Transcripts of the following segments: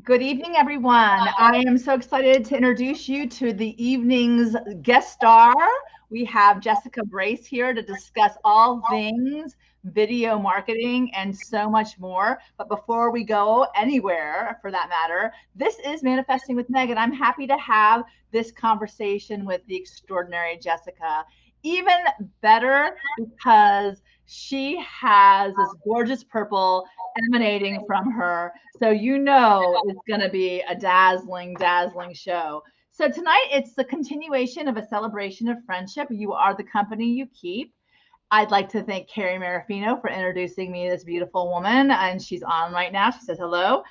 Good evening, everyone. I am so excited to introduce you to the evening's guest star. We have Jessica Brace here to discuss all things video marketing and so much more. But before we go anywhere, for that matter, this is Manifesting with Meg, and I'm happy to have this conversation with the extraordinary Jessica. Even better because she has this gorgeous purple emanating from her. So it's going to be a dazzling, dazzling show. So tonight it's the continuation of a celebration of friendship. You are the company you keep. I'd like to thank Carrie Marafino for introducing me to this beautiful woman, and she's on right now. She says hello.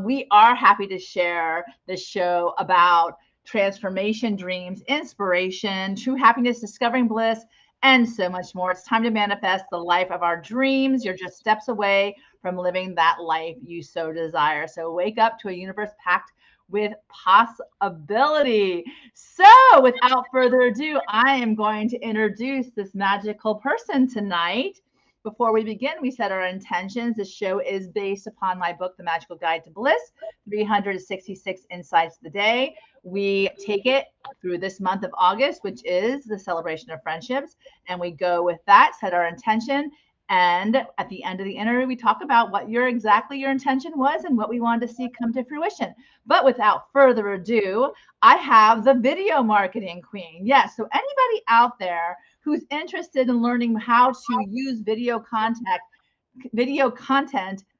We are happy to share this show about transformation, dreams, inspiration, true happiness, discovering bliss, and so much more. It's time to manifest the life of our dreams. You're just steps away from living that life you so desire. So wake up to a universe packed with possibility. So without further ado, I am going to introduce this magical person tonight. Before we begin, we set our intentions. This show is based upon my book, The Magical Guide to Bliss, 366 Insights of the Day. We take it through this month of August, which is the celebration of friendships. And we go with that, set our intention. And at the end of the interview, we talk about what your intention was and what we wanted to see come to fruition. But without further ado, I have the video marketing queen. Yes, so anybody out there who's interested in learning how to use video content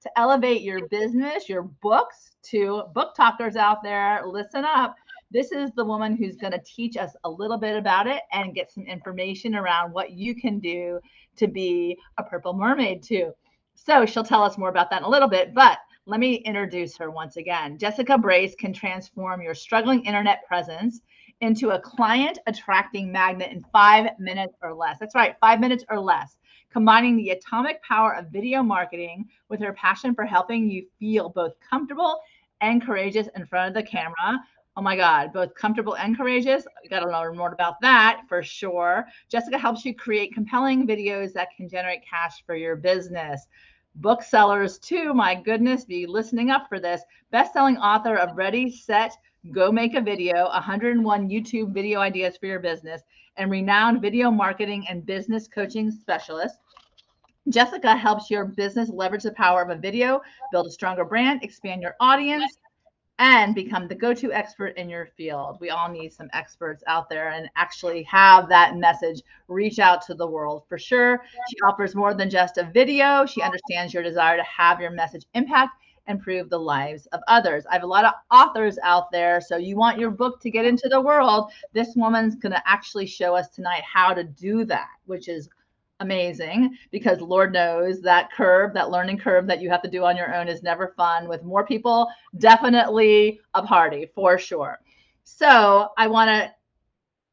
to elevate your business, your books, to book talkers out there, listen up. This is the woman who's going to teach us a little bit about it and get some information around what you can do to be a purple mermaid too. So she'll tell us more about that in a little bit, but let me introduce her once again. Jessica Brace can transform your struggling internet presence into a client attracting magnet in 5 minutes or less. That's right, 5 minutes or less. Combining the atomic power of video marketing with her passion for helping you feel both comfortable and courageous in front of the camera. Oh my God, both comfortable and courageous. You got to learn more about that for sure. Jessica helps you create compelling videos that can generate cash for your business. Booksellers too, my goodness, be listening up for this. Best-selling author of Ready, Set, Go Make a Video, 101 YouTube video ideas for your business, and renowned video marketing and business coaching specialist. Jessica helps your business leverage the power of a video, build a stronger brand, expand your audience, and become the go-to expert in your field. We all need some experts out there and actually have that message reach out to the world for sure. She offers more than just a video. She understands your desire to have your message impact and improve the lives of others. I have a lot of authors out there, so you want your book to get into the world. This woman's going to actually show us tonight how to do that, which is amazing, because Lord knows that learning curve that you have to do on your own is never fun. With more people, definitely a party for sure. So I want to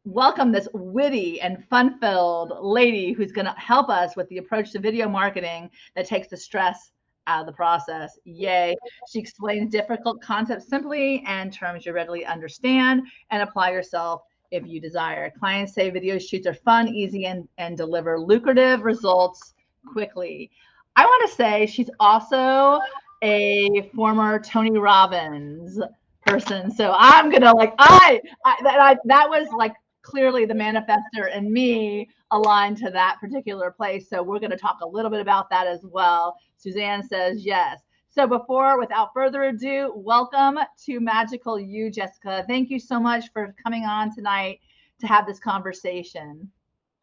welcome this witty and fun-filled lady who's going to help us with the approach to video marketing that takes the stress out of the process. Yay. She explains difficult concepts simply and terms you readily understand, and apply yourself if you desire. Clients say video shoots are fun, easy, and deliver lucrative results quickly. I want to say she's also a former Tony Robbins person. So I'm going to that was like clearly the manifestor in me aligned to that particular place. So we're going to talk a little bit about that as well. Suzanne says yes. So without further ado, welcome to Magical You, Jessica. Thank you so much for coming on tonight to have this conversation.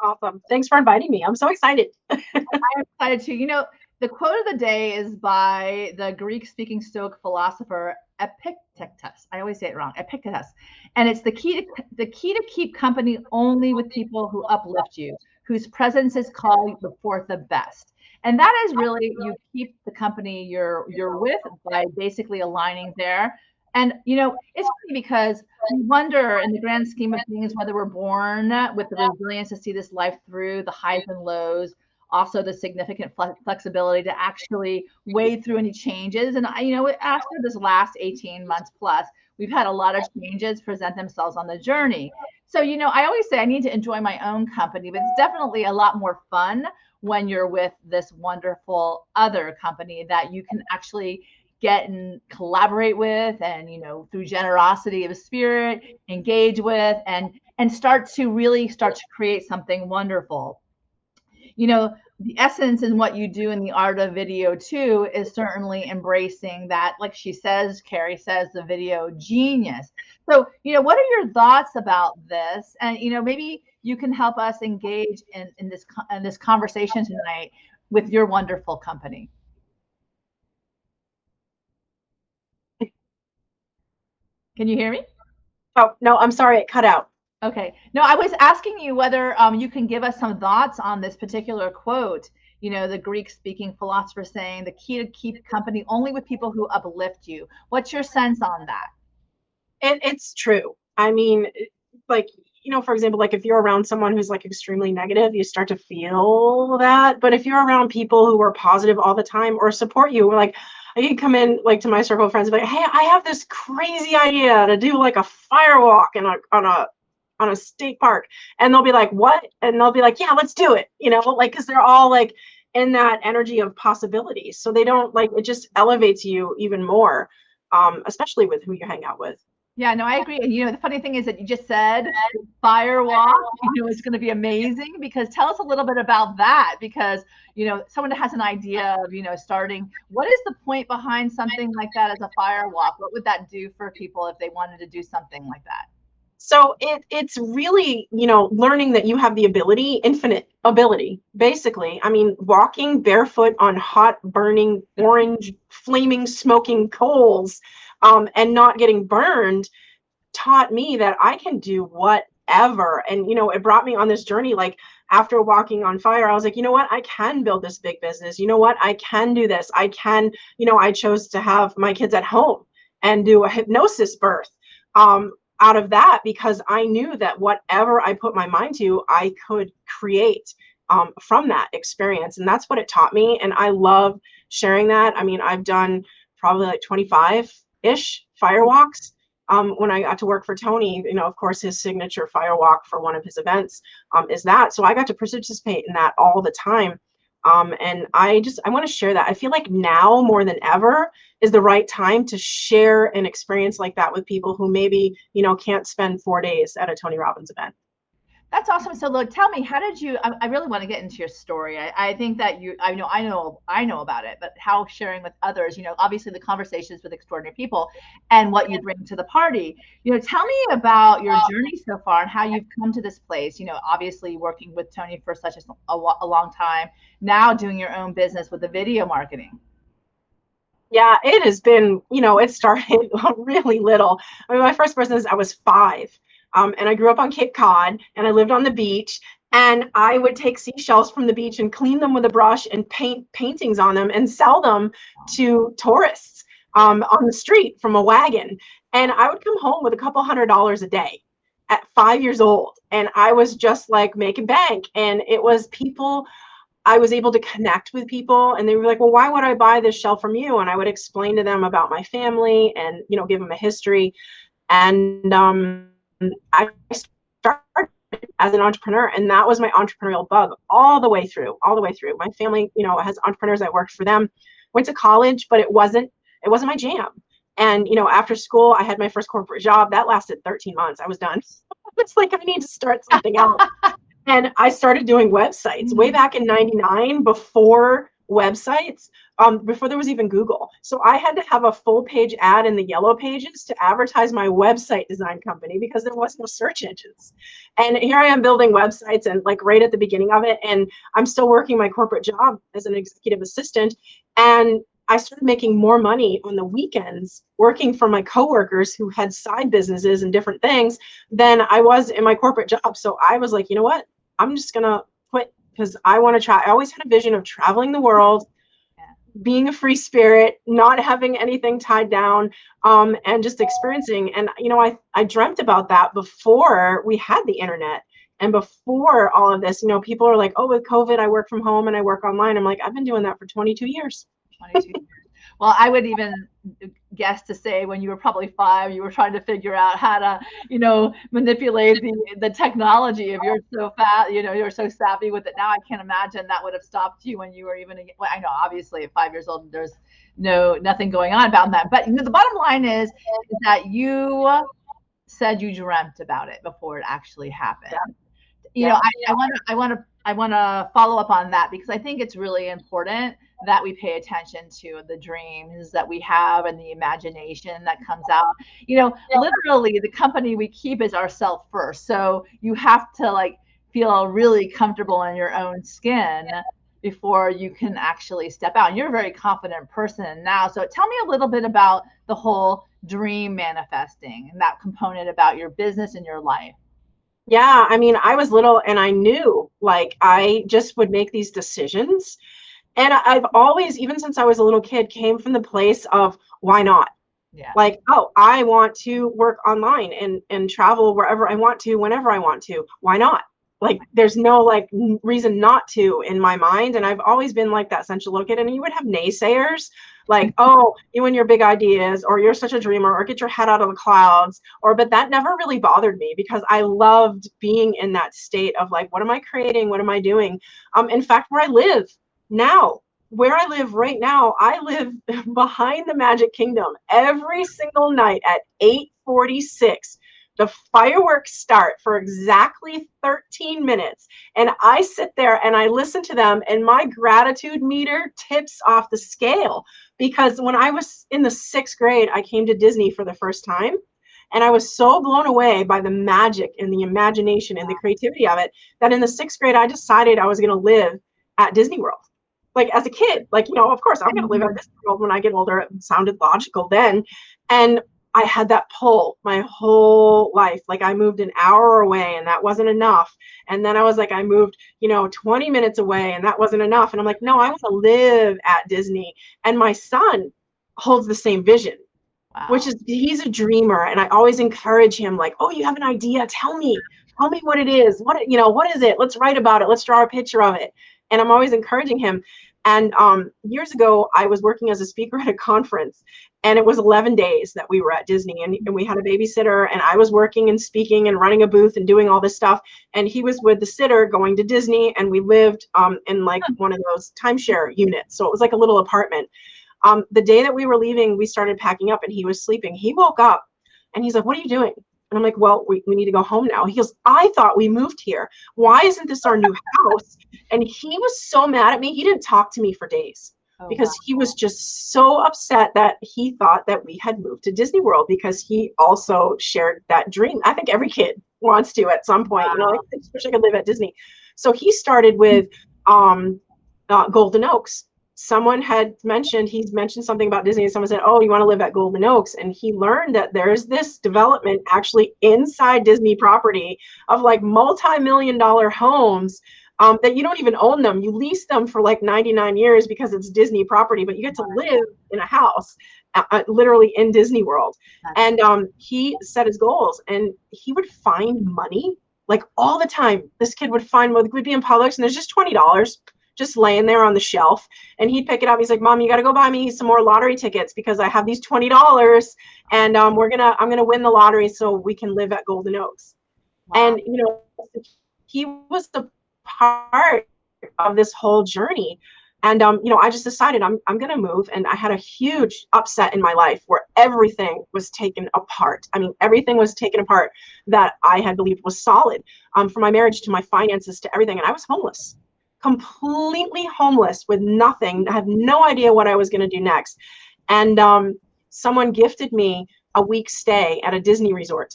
Awesome. Thanks for inviting me. I'm so excited. I'm excited too. You know, the quote of the day is by the Greek-speaking Stoic philosopher Epictetus. I always say it wrong, Epictetus. And it's the key to keep company only with people who uplift you, whose presence is called forth the best. And that is really, you keep the company you're with by basically aligning there. And, you know, it's funny because we wonder in the grand scheme of things whether we're born with the resilience to see this life through the highs and lows, also the significant flexibility to actually wade through any changes. And, you know, after this last 18 months plus, we've had a lot of changes present themselves on the journey. So, you know, I always say I need to enjoy my own company, but it's definitely a lot more fun when you're with this wonderful other company that you can actually get and collaborate with, and through generosity of spirit, engage with, and start to create something wonderful. The essence in what you do in the art of video too is certainly embracing that, like Carrie says, the video genius. So, what are your thoughts about this? And, maybe you can help us engage in this conversation tonight with your wonderful company. Can you hear me? Oh, no, I'm sorry, it cut out. Okay. No, I was asking you whether you can give us some thoughts on this particular quote. The Greek-speaking philosopher saying the key to keep company only with people who uplift you. What's your sense on that? It's true. I mean, like, for example, like if you're around someone who's like extremely negative, you start to feel that. But if you're around people who are positive all the time or support you, like I can come in like to my circle of friends and be like, hey, I have this crazy idea to do like a firewalk on a state park. And they'll be like, what? And they'll be like, yeah, let's do it. Like, because they're all like in that energy of possibilities. So they don't like, it just elevates you even more, especially with who you hang out with. Yeah, no, I agree. And the funny thing is that you just said firewalk, is going to be amazing, because tell us a little bit about that, because, someone that has an idea of, starting, what is the point behind something like that as a firewalk? What would that do for people if they wanted to do something like that? So it's really, learning that you have the ability, infinite ability, basically. I mean, walking barefoot on hot, burning, orange, flaming, smoking coals, and not getting burned taught me that I can do whatever. And, it brought me on this journey. Like after walking on fire, I was like, you know what? I can build this big business. You know what? I can do this. I can, I chose to have my kids at home and do a hypnosis birth. Out of that, because I knew that whatever I put my mind to, I could create from that experience. And that's what it taught me. And I love sharing that. I mean, I've done probably like 25-ish firewalks. When I got to work for Tony, of course, his signature firewalk for one of his events is that. So I got to participate in that all the time. And I want to share that. I feel like now more than ever is the right time to share an experience like that with people who maybe, can't spend 4 days at a Tony Robbins event. That's awesome. So look, tell me, how did you, I really want to get into your story. I think that I know about it, but how sharing with others, obviously the conversations with extraordinary people and what you bring to the party. Tell me about your journey so far and how you've come to this place, obviously working with Tony for such a long time, now doing your own business with the video marketing. Yeah, it has been, it started really little. I mean, my first business, I was 5. And I grew up on Cape Cod, and I lived on the beach, and I would take seashells from the beach and clean them with a brush and paint paintings on them and sell them to tourists on the street from a wagon. And I would come home with a couple $100 a day at 5 years old. And I was just like making bank. And it was people, I was able to connect with people, and they were like, well, why would I buy this shell from you? And I would explain to them about my family and, give them a history. And I started as an entrepreneur, and that was my entrepreneurial bug all the way through. My family, has entrepreneurs. I worked for them, went to college, but it wasn't my jam. And, after school, I had my first corporate job that lasted 13 months. I was done. It's like, I need to start something else. And I started doing websites way back in '99, before websites, before there was even Google. So I had to have a full page ad in the yellow pages to advertise my website design company, because there was no search engines. And here I am building websites, and like right at the beginning of it. And I'm still working my corporate job as an executive assistant. And I started making more money on the weekends working for my coworkers who had side businesses and different things than I was in my corporate job. So I was like, you know what? I'm just going to quit, because I want to try. I always had a vision of traveling the world, being a free spirit, not having anything tied down, and just experiencing. And, I dreamt about that before we had the internet. And before all of this, people are like, oh, with COVID, I work from home and I work online. I'm like, I've been doing that for 22 years. 22 years. Well, I would even guess to say when you were probably 5, you were trying to figure out how to, manipulate the technology. If you're so fast, you're so savvy with it now, I can't imagine that would have stopped you when you were even, well, I know obviously at 5 years old, there's nothing going on about that. But the bottom line is that you said you dreamt about it before it actually happened. I want to follow up on that, because I think it's really important that we pay attention to the dreams that we have and the imagination that comes out. Literally the company we keep is ourself first. So you have to like feel really comfortable in your own skin before you can actually step out. And you're a very confident person now. So tell me a little bit about the whole dream manifesting and that component about your business and your life. Yeah, I mean, I was little and I knew like I just would make these decisions. And I've always, even since I was a little kid, came from the place of why not? Yeah. Like, oh, I want to work online and travel wherever I want to, whenever I want to. Why not? Like, there's no like reason not to in my mind. And I've always been like that central little kid. And you would have naysayers like, oh, you and your big ideas, or you're such a dreamer, or get your head out of the clouds, but that never really bothered me because I loved being in that state of like, what am I creating? What am I doing? In fact, where I live now, where I live right now, I live behind the Magic Kingdom. Every single night at 8:46, the fireworks start for exactly 13 minutes. And I sit there and I listen to them, and my gratitude meter tips off the scale. Because when I was in the 6th grade, I came to Disney for the first time. And I was so blown away by the magic and the imagination and the creativity of it that in the 6th grade, I decided I was going to live at Disney World. Like as a kid, like, of course I'm going to live at Disney World when I get older. It sounded logical then. And I had that pull my whole life. Like I moved an hour away and that wasn't enough. And then I was like, I moved, 20 minutes away and that wasn't enough. And I'm like, no, I want to live at Disney. And my son holds the same vision. Wow. Which is, he's a dreamer. And I always encourage him like, oh, you have an idea. Tell me what it is. What is it? Let's write about it. Let's draw a picture of it. And I'm always encouraging him. And years ago, I was working as a speaker at a conference, and it was 11 days that we were at Disney, and we had a babysitter, and I was working and speaking and running a booth and doing all this stuff. And he was with the sitter going to Disney, and we lived in like one of those timeshare units. So it was like a little apartment. The day that we were leaving, we started packing up, and he was sleeping. He woke up and he's like, what are you doing? And I'm like, well, we need to go home now. He goes, I thought we moved here. Why isn't this our new house? And he was so mad at me. He didn't talk to me for days because he was just so upset that he thought that we had moved to Disney World, because he also shared that dream. I think every kid wants to at some point, like, I wish I could live at Disney. So he started with Golden Oaks. Someone had mentioned, he's mentioned something about Disney, and someone said, oh, you want to live at Golden Oaks? And he learned that there's this development actually inside Disney property of like multi-million-dollar homes that you don't even own them. You lease them for like 99 years because it's Disney property, but you get to live in a house literally in Disney World. And he set his goals, and he would find money like all the time. This kid would find, we'd be in Publix and there's just $20 just laying there on the shelf, and he'd pick it up. He's like, Mom, you got to go buy me some more lottery tickets because I have these $20, and I'm gonna win the lottery so we can live at Golden Oaks. Wow. And he was the part of this whole journey. And I just decided I'm gonna move. And I had a huge upset in my life where everything was taken apart. I mean, everything was taken apart that I had believed was solid, from my marriage to my finances to everything. And I was homeless. Completely homeless with nothing. I had no idea what I was going to do next. And someone gifted me a week stay at a Disney resort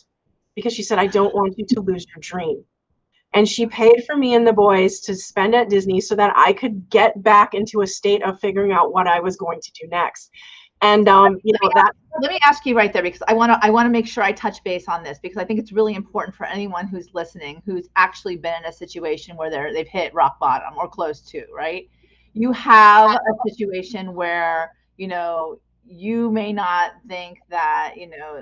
because she said, I don't want you to lose your dream. And she paid for me and the boys to spend at Disney so that I could get back into a state of figuring out what I was going to do next. And let me ask you right there, because I want to make sure I touch base on this, because I think it's really important for anyone who's listening who's actually been in a situation where they've hit rock bottom or close to, right? You have a situation where you may not think that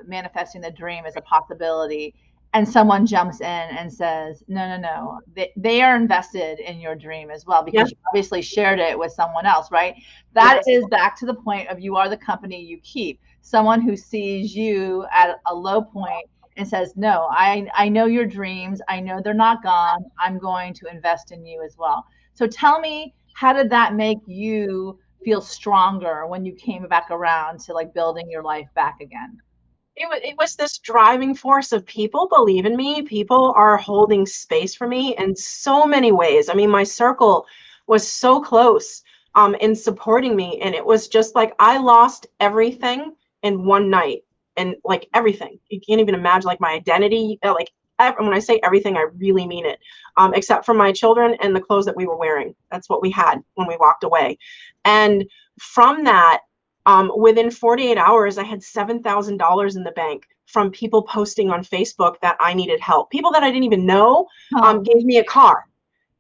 manifesting the dream is a possibility, and someone jumps in and says, no, they are invested in your dream as well, because you obviously shared it with someone else, right? That is back to the point of you are the company you keep. Someone who sees you at a low point and says, no, I know your dreams. I know they're not gone. I'm going to invest in you as well. So tell me, how did that make you feel stronger when you came back around to like building your life back again? It was this driving force of people believe in me. People are holding space for me in so many ways. I mean, my circle was so close in supporting me. And it was just like I lost everything in one night. And like everything. You can't even imagine like my identity. Like when I say everything, I really mean it. Except for my children and the clothes that we were wearing. That's what we had when we walked away. And from that, within 48 hours, I had $7,000 in the bank from people posting on Facebook that I needed help. People that I didn't even know gave me a car,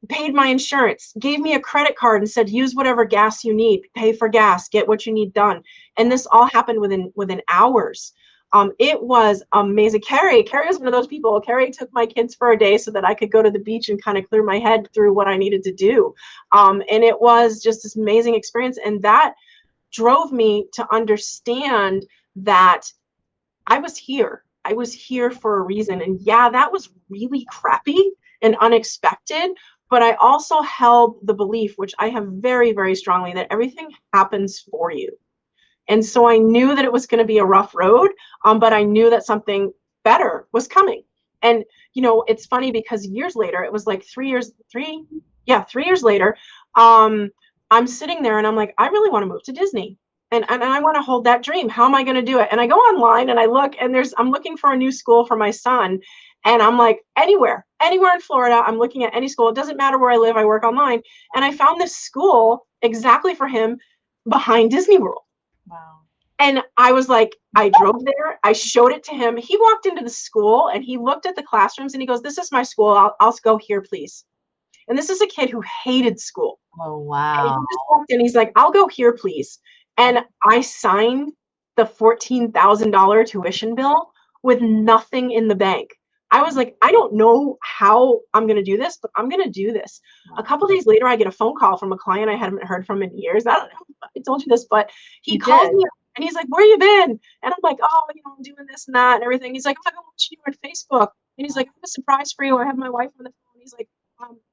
paid my insurance, gave me a credit card and said, use whatever gas you need, pay for gas, get what you need done. And this all happened within hours. It was amazing. Carrie was one of those people. Carrie took my kids for a day so that I could go to the beach and kind of clear my head through what I needed to do. And it was just this amazing experience. And that drove me to understand that I was here. I was here for a reason. And yeah, that was really crappy and unexpected. But I also held the belief, which I have very, very strongly, that everything happens for you. And so I knew that it was going to be a rough road, but I knew that something better was coming. And, you know, it's funny because years later, it was like 3 years later, I'm sitting there and I'm like, I really want to move to Disney. And I want to hold that dream. How am I going to do it? And I go online and I look and I'm looking for a new school for my son. And I'm like, anywhere in Florida, I'm looking at any school. It doesn't matter where I live. I work online. And I found this school exactly for him behind Disney World. Wow. And I was like, I drove there. I showed it to him. He walked into the school and he looked at the classrooms and he goes, this is my school. I'll go here, please. And this is a kid who hated school. Oh, And wow. he just walked in. He's like, I'll go here, please. And I signed the $14,000 tuition bill with nothing in the bank. I was like, I don't know how I'm going to do this, but I'm going to do this. A couple days later, I get a phone call from a client I hadn't heard from in years. I don't know if I told you this, but he calls me and he's like, where you been? And I'm like, oh, you know, I'm doing this and that and everything. He's like, oh, I've been watching you on Facebook. And he's like, I have a surprise for you. I have my wife on the phone. He's like,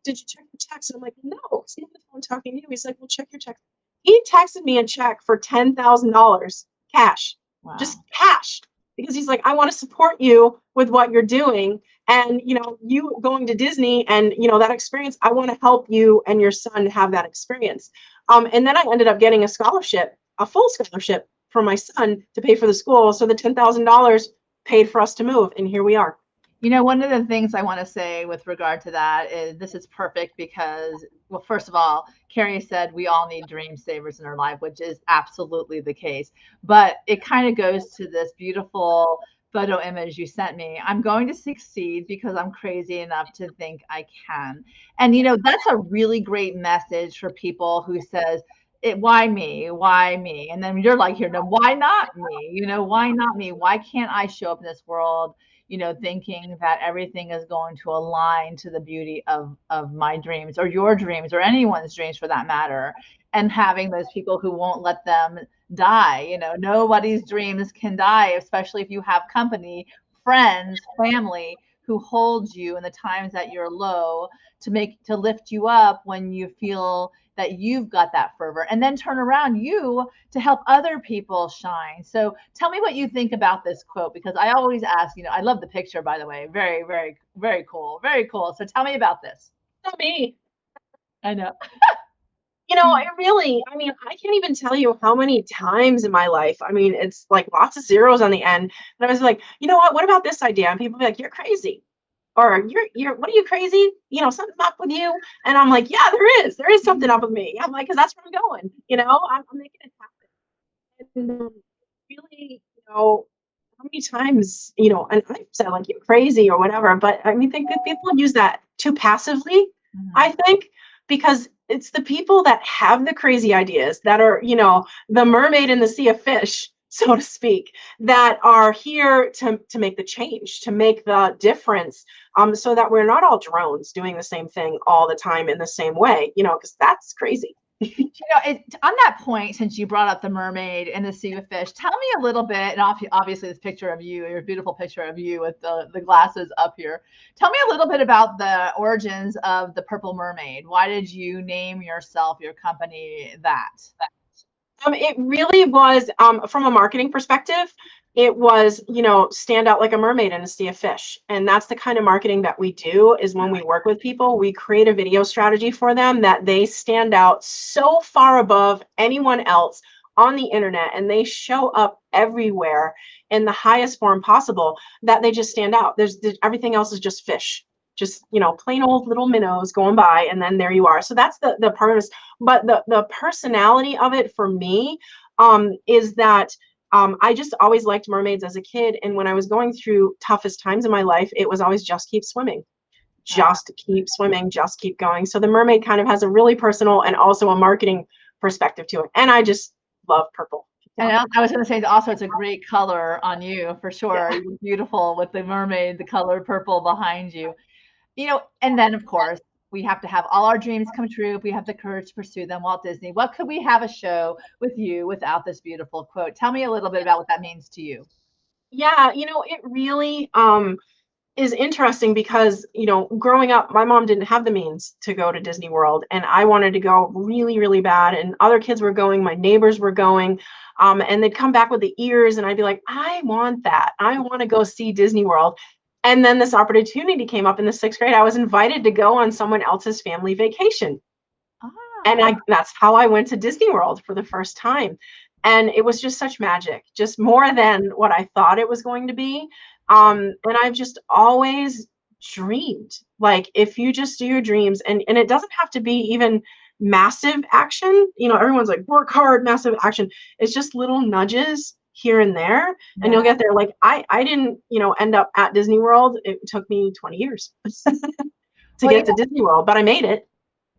did you check your text? And I'm like, no, it's on the phone talking to you. He's like, well, check your text. He texted me a check for $10,000 cash, just cash, because he's like, I want to support you with what you're doing. And, you know, you going to Disney and, you know, that experience, I want to help you and your son have that experience. And then I ended up getting a scholarship, a full scholarship for my son to pay for the school. So the $10,000 paid for us to move. And here we are. You know, one of the things I want to say with regard to that is this is perfect because, well, first of all, Carrie said we all need dream savers in our life, which is absolutely the case. But it kind of goes to this beautiful photo image you sent me. I'm going to succeed because I'm crazy enough to think I can. And, you know, that's a really great message for people who says, why me? Why me? And then you're like, here, no, why not me? You know, why not me? Why can't I show up in this world, you know, thinking that everything is going to align to the beauty of my dreams or your dreams or anyone's dreams for that matter, and having those people who won't let them die. You know, nobody's dreams can die, especially if you have company, friends, family who hold you in the times that you're low to lift you up when you feel that you've got that fervor, and then turn around you to help other people shine. So tell me what you think about this quote, because I always ask, you know, I love the picture, by the way. Very, very, very cool. Very cool. So tell me about this. Not me. I know. You know, I mean, I can't even tell you how many times in my life, I mean, it's like lots of zeros on the end. And I was like, you know what about this idea? And people be like, you're crazy. Or what are you crazy? You know, something's up with you. And I'm like, yeah, there is something up with me. I'm like, cause that's where I'm going, you know, I'm making it happen. And really, you know, how many times, you know, and I said like, you're crazy or whatever, but I mean, think that people use that too passively, I think, because it's the people that have the crazy ideas that are, you know, the mermaid in the sea of fish, so to speak, that are here to make the change, to make the difference, so that we're not all drones doing the same thing all the time in the same way, you know, because that's crazy. You know, on that point, since you brought up the mermaid and the sea of fish, tell me a little bit, and obviously this picture of you, your beautiful picture of you with the glasses up here. Tell me a little bit about the origins of the Purple Mermaid. Why did you name yourself, your company, that? It really was, from a marketing perspective, it was, stand out like a mermaid in a sea of fish. And that's the kind of marketing that we do, is when we work with people, we create a video strategy for them that they stand out so far above anyone else on the internet, and they show up everywhere in the highest form possible, that they just stand out. Everything else is just fish. Just, plain old little minnows going by, and then there you are. So that's the purpose. But the personality of it for me, is that, I just always liked mermaids as a kid. And when I was going through toughest times in my life, it was always just keep swimming, just keep swimming, just keep going. So the mermaid kind of has a really personal and also a marketing perspective to it. And I just love purple. And I was going to say also, it's a great color on you for sure. Yeah. You're beautiful with the mermaid, the color purple behind you. And then of course, we have to have all our dreams come true if we have the courage to pursue them. Walt Disney, what could we have a show with you without this beautiful quote? Tell me a little bit about what that means to you. Yeah, it really, is interesting because, growing up, my mom didn't have the means to go to Disney World, and I wanted to go really, really bad. And other kids were going, my neighbors were going, and they'd come back with the ears, and I'd be like, I want that. I want to go see Disney World. And then this opportunity came up in the sixth grade. I was invited to go on someone else's family vacation. And that's how I went to Disney World for the first time. And it was just such magic, just more than what I thought it was going to be. And I've just always dreamed, like, if you just do your dreams, and it doesn't have to be even massive action. Everyone's like, work hard, massive action. It's just little nudges here and there, and you'll get there. Like, I didn't, end up at Disney World. It took me 20 years to get to Disney World, but I made it.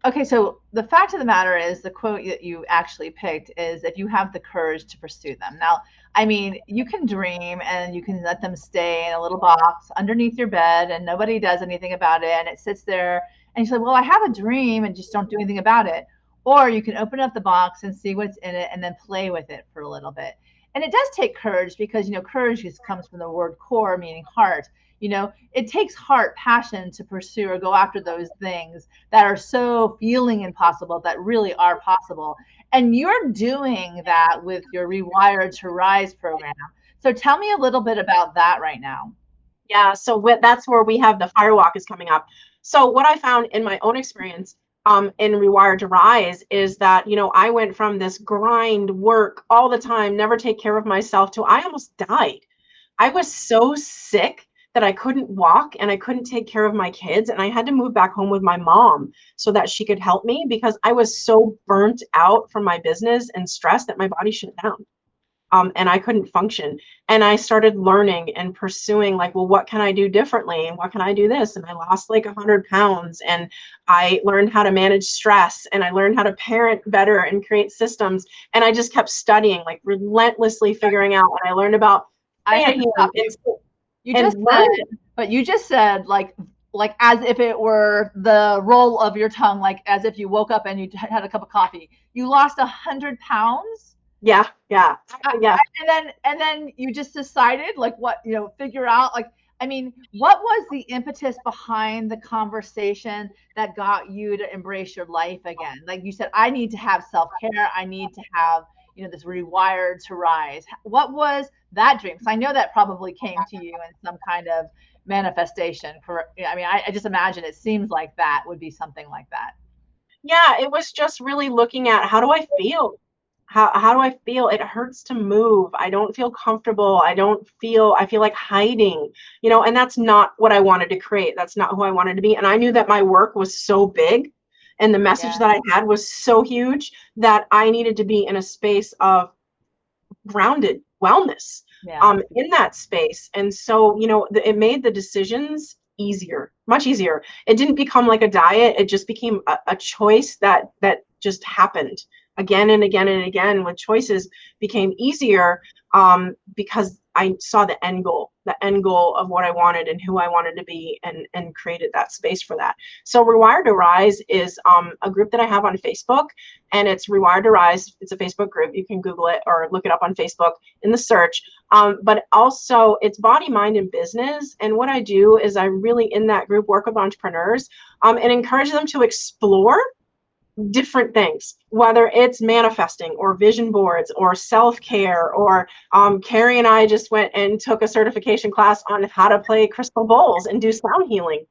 Okay, so the fact of the matter is, the quote that you actually picked is, if you have the courage to pursue them. Now, I mean, you can dream and you can let them stay in a little box underneath your bed and nobody does anything about it, and it sits there and you say, well, I have a dream, and just don't do anything about it. Or you can open up the box and see what's in it and then play with it for a little bit. And it does take courage because, courage just comes from the word core, meaning heart. It takes heart, passion to pursue or go after those things that are so feeling impossible that really are possible. And you're doing that with your Rewired to Rise program. So tell me a little bit about that right now. Yeah, so that's where we have the firewalk is coming up. So what I found in my own experience, in Rewired to Rise, is that, I went from this grind, work all the time, never take care of myself, to I almost died. I was so sick that I couldn't walk and I couldn't take care of my kids. And I had to move back home with my mom so that she could help me, because I was so burnt out from my business and stressed that my body shut down. And I couldn't function. And I started learning and pursuing, like, well, what can I do differently? And what can I do this? And I lost like 100 pounds, and I learned how to manage stress, and I learned how to parent better and create systems. And I just kept studying, like, relentlessly figuring out what I learned about. You just said, like as if it were the roll of your tongue, like as if you woke up and you had a cup of coffee. You lost 100 pounds. Yeah. And then you just decided, like, what, figure out, like, I mean, what was the impetus behind the conversation that got you to embrace your life again? Like you said, I need to have self-care. I need to have, this Rewired to Rise. What was that dream? Because I know that probably came to you in some kind of manifestation. I just imagine it seems like that would be something like that. Yeah, it was just really looking at, how do I feel? How do I feel? It hurts to move. I don't feel comfortable. I feel like hiding, and that's not what I wanted to create. That's not who I wanted to be. And I knew that my work was so big and the message that I had was so huge that I needed to be in a space of grounded wellness, in that space. And so, it made the decisions easier, much easier. It didn't become like a diet. It just became a choice that just happened again and again and again. With choices became easier, because I saw the end goal of what I wanted and who I wanted to be, and created that space for that. So Rewired to Rise is a group that I have on Facebook, and it's Rewired to Rise. It's a Facebook group. You can Google it or look it up on Facebook in the search. But also it's body, mind, and business. And what I do is I really, in that group, work with entrepreneurs, and encourage them to explore different things, whether it's manifesting or vision boards or self-care, or Carrie and I just went and took a certification class on how to play crystal bowls and do sound healing.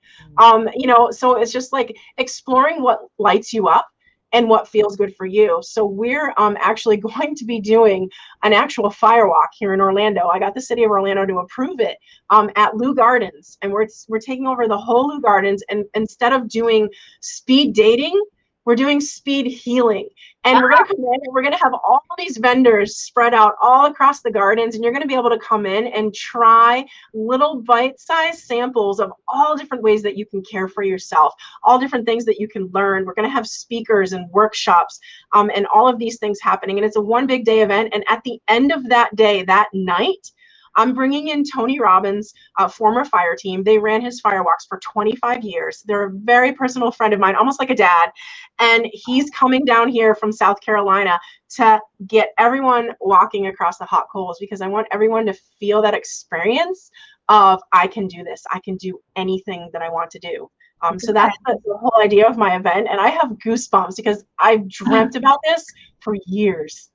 You know, so it's just like exploring what lights you up and what feels good for you. So we're actually going to be doing an actual firewalk here in Orlando. I got the city of Orlando to approve it at Lou Gardens, and we're taking over the whole Lou Gardens. And instead of doing speed dating, we're doing speed healing. And we're going to come in and we're going to have all these vendors spread out all across the gardens. And you're going to be able to come in and try little bite-sized samples of all different ways that you can care for yourself, all different things that you can learn. We're going to have speakers and workshops and all of these things happening. And it's a one big day event. And at the end of that day, that night, I'm bringing in Tony Robbins, former fire team. They ran his firewalks for 25 years. They're a very personal friend of mine, almost like a dad. And he's coming down here from South Carolina to get everyone walking across the hot coals, because I want everyone to feel that experience of, I can do this. I can do anything that I want to do. So that's the whole idea of my event. And I have goosebumps because I've dreamt about this for years.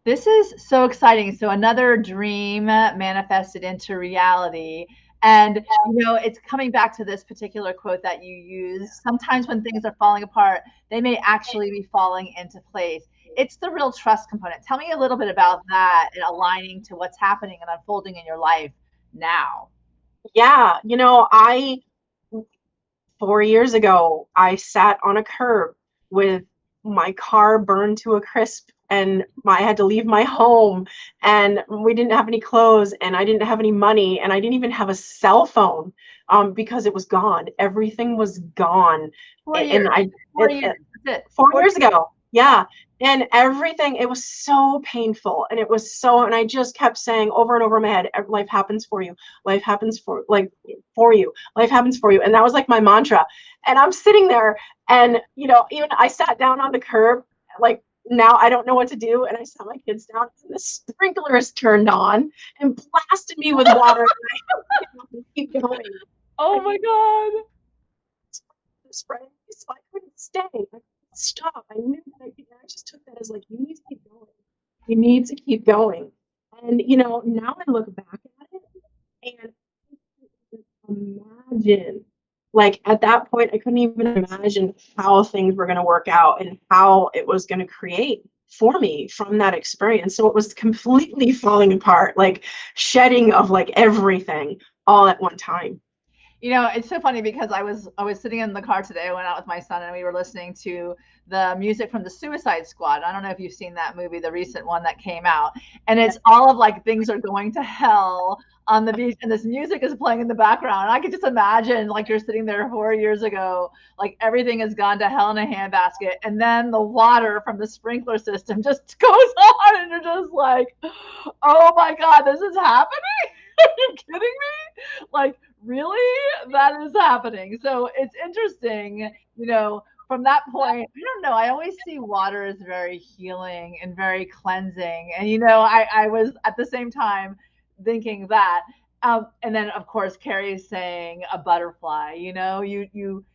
This is so exciting. So another dream manifested into reality. And, you know, it's coming back to this particular quote that you use. Sometimes when things are falling apart, they may actually be falling into place. It's the real trust component. Tell me a little bit about that and aligning to what's happening and unfolding in your life now. Yeah, you know, 4 years ago, I sat on a curb with my car burned to a crisp, and I had to leave my home, and we didn't have any clothes, and I didn't have any money, and I didn't even have a cell phone because it was gone. Everything was gone. 4 years. 4 years. That's it. 4 years ago. Yeah. And everything, it was so painful. And it was so, and I just kept saying over and over in my head, life happens for you. Life happens for you. Life happens for you. And that was like my mantra. And I'm sitting there and, you know, even I sat down on the curb, like now I don't know what to do. And I sat my kids down and the sprinklers turned on and blasted me with water. And I keep going. Oh my God. Spray, so I couldn't stay. I couldn't stop. I knew that I just took that as like, you need to keep going. You need to keep going. And you know, now I look back at it and I couldn't imagine. Like at that point, I couldn't even imagine how things were going to work out and how it was going to create for me from that experience. So it was completely falling apart, like shedding of like everything all at one time. You know, it's so funny because I was sitting in the car today. I went out with my son and we were listening to the music from the Suicide Squad. I don't know if you've seen that movie, the recent one that came out. And it's all of like things are going to hell on the beach and this music is playing in the background. I could just imagine like you're sitting there 4 years ago, like everything has gone to hell in a handbasket. And then the water from the sprinkler system just goes on and you're just like, oh my God, this is happening? Are you kidding me? Like, really? That is happening. So it's interesting, you know, from that point, I don't know. I always see water as very healing and very cleansing. And, you know, I was at the same time thinking that. And then, of course, Carrie's saying a butterfly, you know, you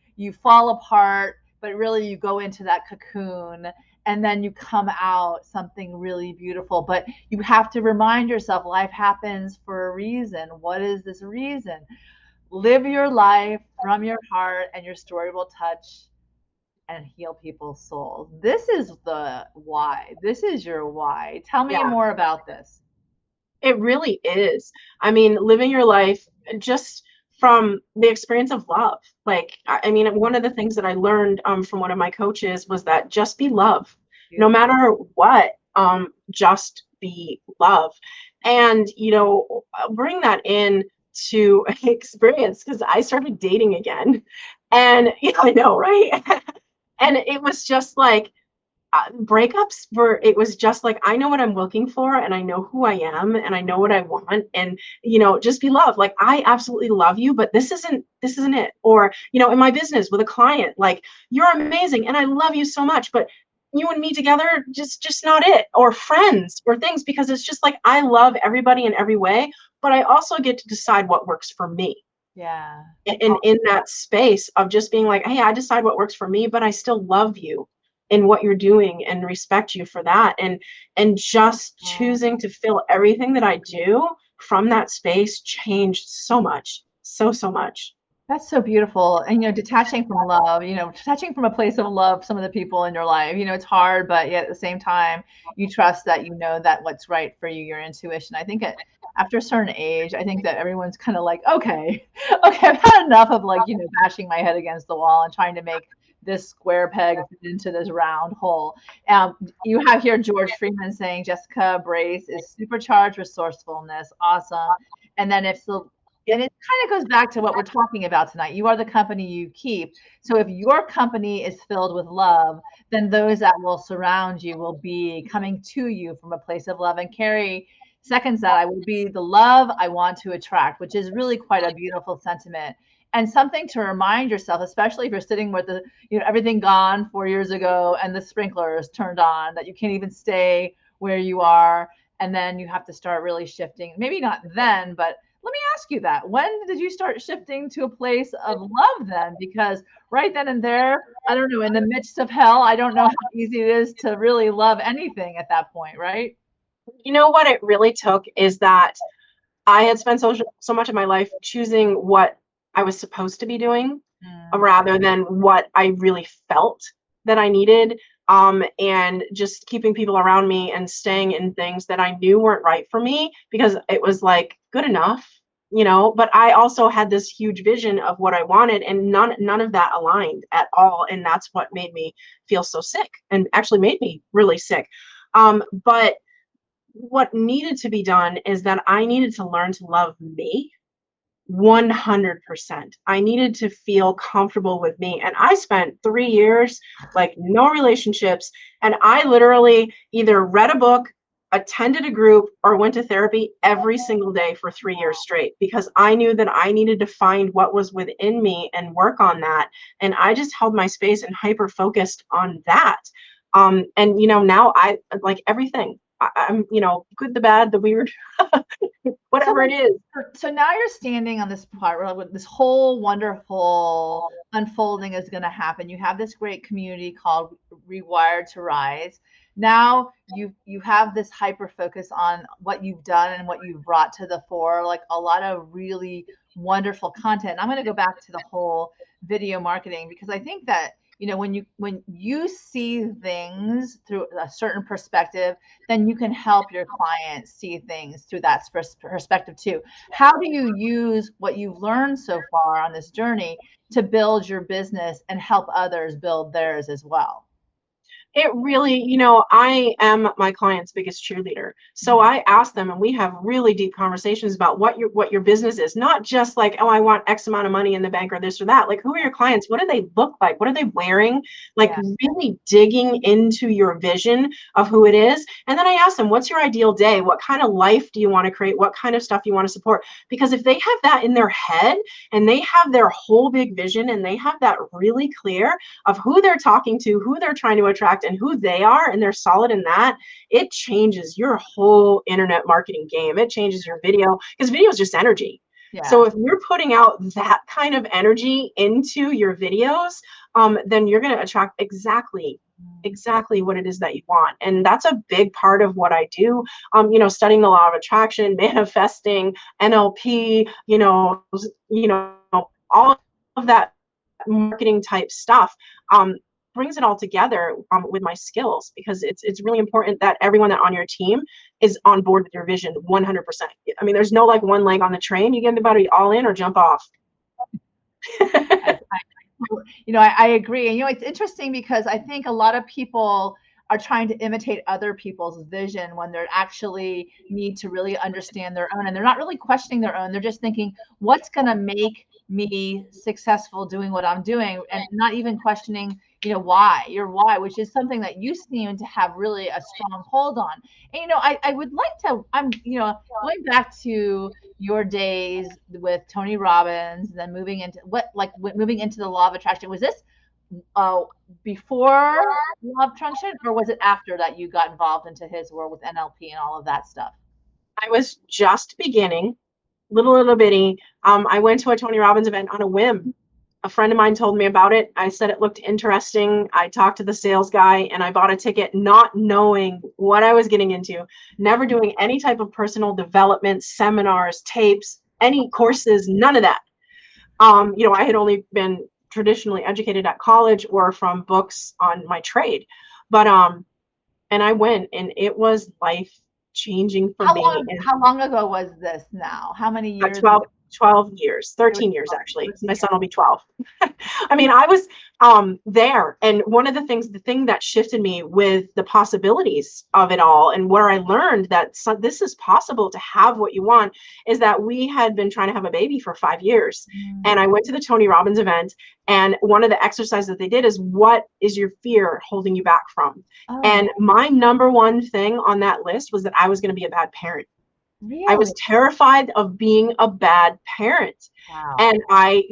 fall apart, but really you go into that cocoon and then you come out something really beautiful. But you have to remind yourself life happens for a reason. What is this reason? Live your life from your heart and your story will touch and heal people's souls. This is the why. This is your why. Tell me more about this. It really is. I mean, living your life just from the experience of love. Like, I mean, one of the things that I learned from one of my coaches was that just be love. No matter what, just be love. And, you know, bring that in to experience because I started dating again. And yeah, I know, right? And it was just like, breakups were, it was just like, I know what I'm looking for and I know who I am and I know what I want, and you know, just be loved. Like, I absolutely love you, but this isn't it. Or, you know, in my business with a client, like, you're amazing and I love you so much, but you and me together, just not it. Or friends or things, because it's just like, I love everybody in every way, but I also get to decide what works for me. In that space of just being like, hey, I decide what works for me, but I still love you. in what you're doing and respect you for that. And just Oh, choosing to feel everything that I do from that space changed so much. So much. that's so beautiful. And, detaching from love, detaching from a place of love, some of the people in your life, it's hard, but yet at the same time, you trust that you know that what's right for you, your intuition. I think after a certain age, I think that everyone's kind of like, okay, okay, I've had enough of like, bashing my head against the wall and trying to make this square peg fit into this round hole. You have here George Freeman saying Jessica Brace is supercharged resourcefulness. Awesome. And then if the Yep. and it kind of goes back to what we're talking about tonight. You are the company you keep. So if your company is filled with love, then those that will surround you will be coming to you from a place of love. And Carrie seconds that I will be the love I want to attract, which is really quite a beautiful sentiment and something to remind yourself, especially if you're sitting with everything gone 4 years ago and the sprinklers turned on, that you can't even stay where you are. And then you have to start really shifting. Maybe not then, but let me ask you that. When did you start shifting to a place of love then? Because right then and there, I don't know, in the midst of hell, I don't know how easy it is to really love anything at that point, right? You know what it really took is that I had spent so much of my life choosing what I was supposed to be doing Mm, rather than what I really felt that I needed. And just keeping people around me and staying in things that I knew weren't right for me because it was like good enough, But I also had this huge vision of what I wanted, and none of that aligned at all. And that's what made me feel so sick, and actually made me really sick. But what needed to be done is that I needed to learn to love me 100%. I needed to feel comfortable with me. And I spent 3 years, like no relationships. And I literally either read a book, attended a group, or went to therapy every single day for 3 years straight because I knew that I needed to find what was within me and work on that. And I just held my space and hyper focused on that. And now I like everything. I'm, good, the bad, the weird, So, whatever it is. so now you're standing on this part where this whole wonderful unfolding is going to happen. You have this great community called Rewired to Rise. Now you have this hyper focus on what you've done and what you've brought to the fore, like a lot of really wonderful content. I'm going to go back to the whole video marketing because I think that when you see things through a certain perspective, then you can help your clients see things through that perspective too. How do you use what you've learned so far on this journey to build your business and help others build theirs as well? It really, I am my client's biggest cheerleader. So Mm, I ask them and we have really deep conversations about what your business is, not just like, oh, I want X amount of money in the bank or this or that. Like, who are your clients? What do they look like? What are they wearing? Like yeah. really digging into your vision of who it is. And then I ask them, what's your ideal day? What kind of life do you want to create? What kind of stuff you want to support? Because if they have that in their head and they have their whole big vision and they have that really clear of who they're talking to, who they're trying to attract, and who they are, and they're solid in that, it changes your whole internet marketing game. It changes your video because video is just energy. So Yeah. if you're putting out that kind of energy into your videos, then you're going to attract exactly what it is that you want. And that's a big part of what I do. Studying the law of attraction, manifesting, NLP, all of that marketing type stuff, um, brings it all together with my skills because it's really important that everyone that on your team is on board with your vision 100%. I mean, there's no like one leg on the train. You get everybody all in or jump off. I agree. And it's interesting because I think a lot of people are trying to imitate other people's vision when they're actually need to really understand their own, and they're not really questioning their own. They're just thinking, what's going to make me successful doing what I'm doing, and not even questioning, your why, which is something that you seem to have really a strong hold on. And I would like to. I'm going back to your days with Tony Robbins, and then moving into the law of attraction. Was this uh, before law of attraction, or was it after that you got involved into his world with NLP and all of that stuff? I was just beginning, little bitty. I went to a Tony Robbins event on a whim. A friend of mine told me about it. I said it looked interesting. I talked to the sales guy and I bought a ticket, not knowing what I was getting into, never doing any type of personal development, seminars, tapes, any courses, none of that. I had only been traditionally educated at college or from books on my trade. But and I went, and it was life changing for me. And How long ago was this now? How many years 12 years, It was 13 years actually. 13 My son years. will be 12. I mean, I was there. And one of the thing that shifted me with the possibilities of it all, and where I learned that this is possible to have what you want, is that we had been trying to have a baby for 5 years. And I went to the Tony Robbins event, and one of the exercises that they did is, what is your fear holding you back from? And my number one thing on that list was that I was going to be a bad parent. Really? I was terrified of being a bad parent. Wow. And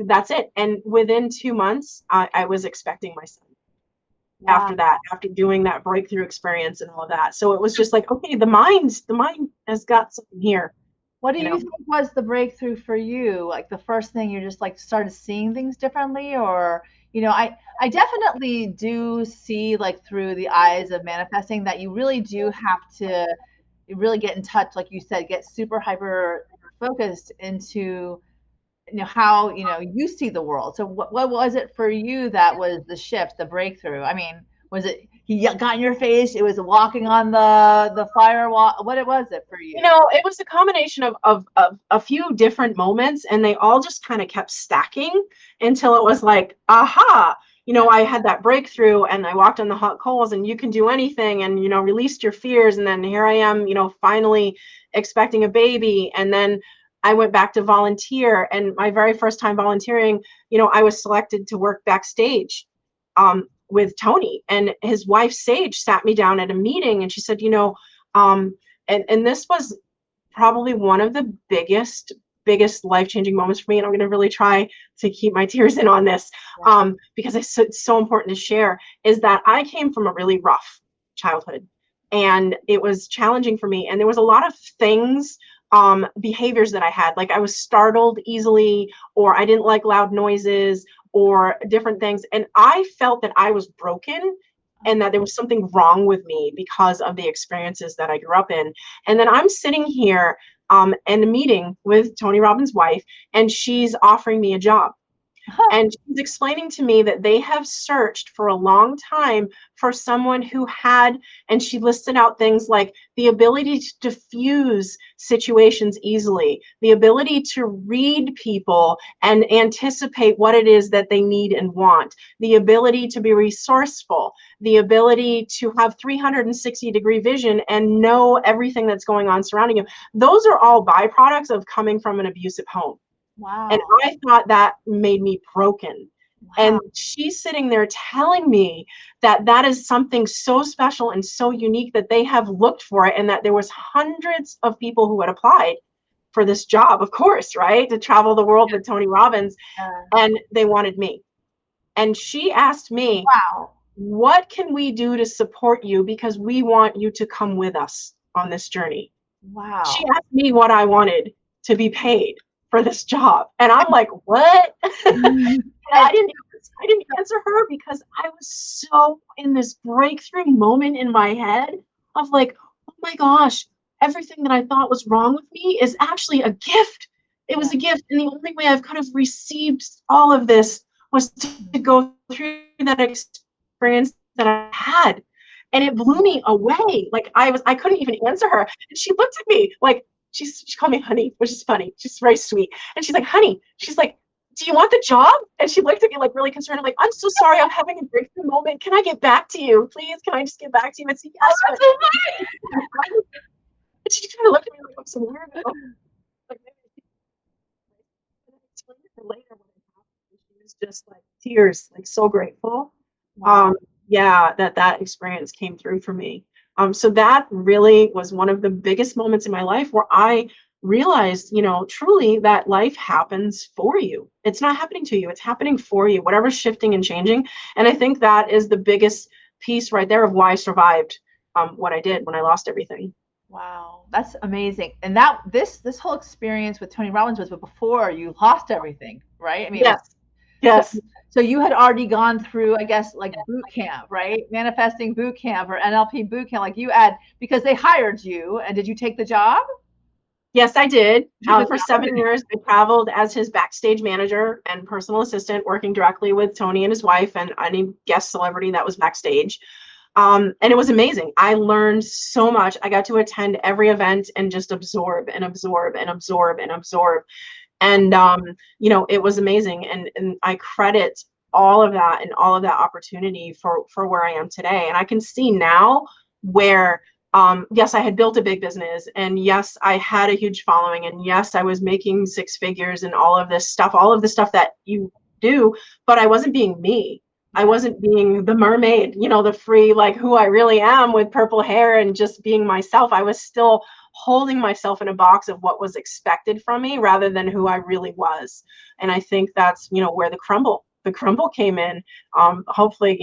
that's it. And within 2 months, I was expecting my son. Wow. After that, after doing that breakthrough experience and all of that. So it was just like, okay, the mind has got something here. What do you think was the breakthrough for you? Like the first thing, you just like started seeing things differently, or, I definitely do see, like, through the eyes of manifesting, that you really do have to really get in touch, like you said, get super hyper focused into how you see the world. So what was it for you that was the shift, the breakthrough? I mean, was it he got in your face? It was walking on the firewall. What was it for you? It was a combination of a few different moments, and they all just kind of kept stacking until it was like, aha. I had that breakthrough, and I walked on the hot coals, and you can do anything, and released your fears, and then here I am, finally expecting a baby. And then I went back to volunteer, and my very first time volunteering, I was selected to work backstage with Tony, and his wife Sage sat me down at a meeting, and she said, and this was probably one of the biggest life-changing moments for me, and I'm going to really try to keep my tears in on this, because it's so important to share, is that I came from a really rough childhood, and it was challenging for me, and there was a lot of things, behaviors that I had, like I was startled easily, or I didn't like loud noises, or different things, and I felt that I was broken, and that there was something wrong with me because of the experiences that I grew up in. And then I'm sitting here in a meeting with Tony Robbins' wife, and she's offering me a job. And she's explaining to me that they have searched for a long time for someone who had, and she listed out things like the ability to diffuse situations easily, the ability to read people and anticipate what it is that they need and want, the ability to be resourceful, the ability to have 360-degree vision and know everything that's going on surrounding you. Those are all byproducts of coming from an abusive home. Wow. And I thought that made me broken. Wow. And she's sitting there telling me that that is something so special and so unique, that they have looked for it, and that there was hundreds of people who had applied for this job, of course, right? To travel the world with Tony Robbins. And they wanted me. And she asked me, wow, what can we do to support you? Because we want you to come with us on this journey. Wow. She asked me what I wanted to be paid for this job, and I'm like, what? I didn't answer her, because I was so in this breakthrough moment in my head of like, oh my gosh, everything that I thought was wrong with me is actually a gift. It was a gift, and the only way I've kind of received all of this was to go through that experience that I had, and it blew me away. Like I couldn't even answer her, and she looked at me like, she called me honey, which is funny. She's very sweet. And she's like, honey, she's like, do you want the job? And she looked at me like really concerned. I'm like, I'm so sorry, I'm having a breakthrough moment. Can I get back to you? Please, can I just get back to you? And say, yes. And she kind of looked at me like, I'm so weird. Like, explain to her later what had happened. She was just like tears, like so grateful. Wow. Yeah, that experience came through for me. So that really was one of the biggest moments in my life where I realized, truly that life happens for you. It's not happening to you. It's happening for you, whatever's shifting and changing. And I think that is the biggest piece right there of why I survived what I did when I lost everything. Wow, that's amazing. And this whole experience with Tony Robbins was before you lost everything, right? I mean, yes. Yes. So you had already gone through, I guess, like boot camp, right? Manifesting boot camp or NLP boot camp, like you had, because they hired you. And did you take the job? Yes, I did. You took the For job. 7 years, I traveled as his backstage manager and personal assistant, working directly with Tony and his wife and any guest celebrity that was backstage. And it was amazing. I learned so much. I got to attend every event and just absorb and absorb and absorb and absorb. And it was amazing. And I credit all of that and all of that opportunity for where I am today. And I can see now where yes, I had built a big business, and yes, I had a huge following, and yes, I was making six figures and all of the stuff that you do, but I wasn't being me. I wasn't being the mermaid, the free, like who I really am with purple hair and just being myself. I was still holding myself in a box of what was expected from me rather than who I really was. And I think that's, where the crumble came in. Hopefully,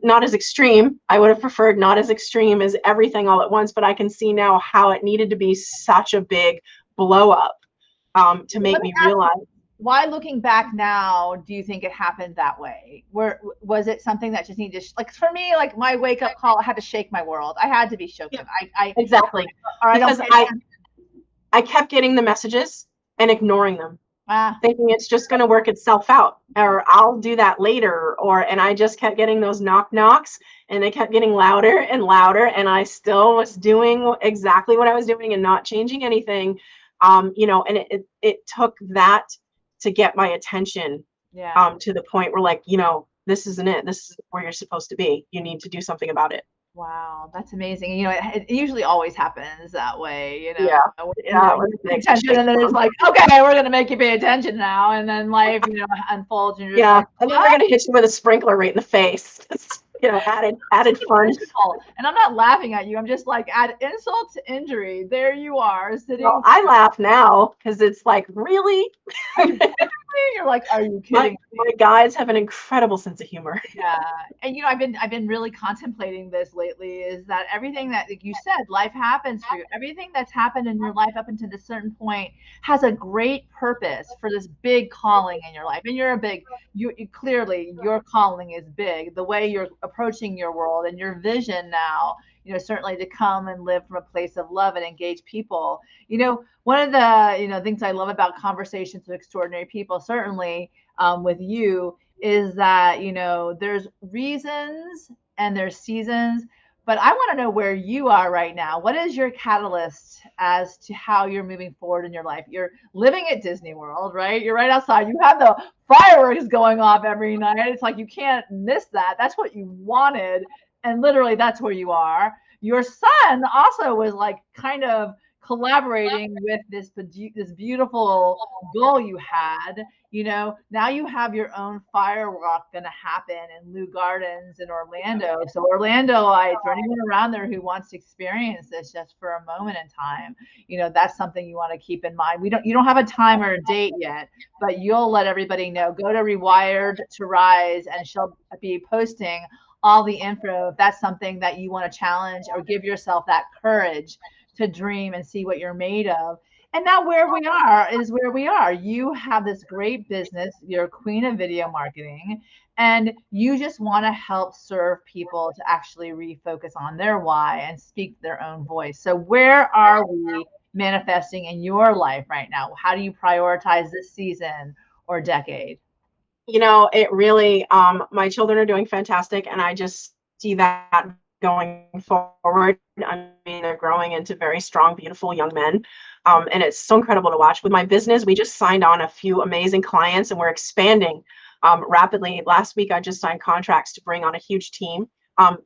not as extreme. I would have preferred not as extreme as everything all at once, but I can see now how it needed to be such a big blow up to make me realize. Why, looking back now, do you think it happened that way? Was it something that just needed to, like for me, like my wake up call, I had to shake my world. I had to be shaken. Yeah, exactly. Because I kept getting the messages and ignoring them. Thinking it's just going to work itself out, or I'll do that later, and I just kept getting those knock knocks, and they kept getting louder and louder, and I still was doing exactly what I was doing and not changing anything. And it took that to get my attention. To the point where, like, this isn't it. This is where you're supposed to be. You need to do something about it. Wow, that's amazing. It usually always happens that way, Yeah. Attention, and then it's like, okay, we're gonna make you pay attention now, and then life, unfolds, and you're just like, and then we're gonna hit you with a sprinkler right in the face. Added fun. And I'm not laughing at you. I'm just like, add insult to injury. There you are sitting. Well, I laugh now because it's like, really? You're like, are you kidding? My guys have an incredible sense of humor. Yeah. And I've been really contemplating this lately, is that everything that, like you said, life happens for you. Everything that's happened in your life up until this certain point has a great purpose for this big calling in your life. And you're clearly your calling is big. The way you're approaching your world and your vision now, certainly to come and live from a place of love and engage people. One of the, things I love about conversations with extraordinary people, certainly with you, is that, there's reasons and there's seasons, but I want to know where you are right now. What is your catalyst as to how you're moving forward in your life? You're living at Disney World, right? You're right outside. You have the fireworks going off every night. It's like, you can't miss that. That's what you wanted. And literally that's where you are. Your son also was like kind of collaborating with this beautiful goal you had. Now you have your own firewalk going to happen in Lou Gardens in Orlando. So Orlandolites, or anyone around there who wants to experience this just for a moment in time, that's something you want to keep in mind. You don't have a time or a date yet, but you'll let everybody know. Go to Rewired to Rise, and she'll be posting all the info if that's something that you want to challenge or give yourself that courage to dream and see what you're made of. And now where we are is where we are. You have this great business. You're a queen of video marketing, and you just want to help serve people to actually refocus on their why and speak their own voice. So where are we manifesting in your life right now? How do you prioritize this season or decade? It really, my children are doing fantastic, and I just see that going forward. I mean, they're growing into very strong, beautiful young men. And it's so incredible to watch. With my business, we just signed on a few amazing clients, and we're expanding rapidly. Last week, I just signed contracts to bring on a huge team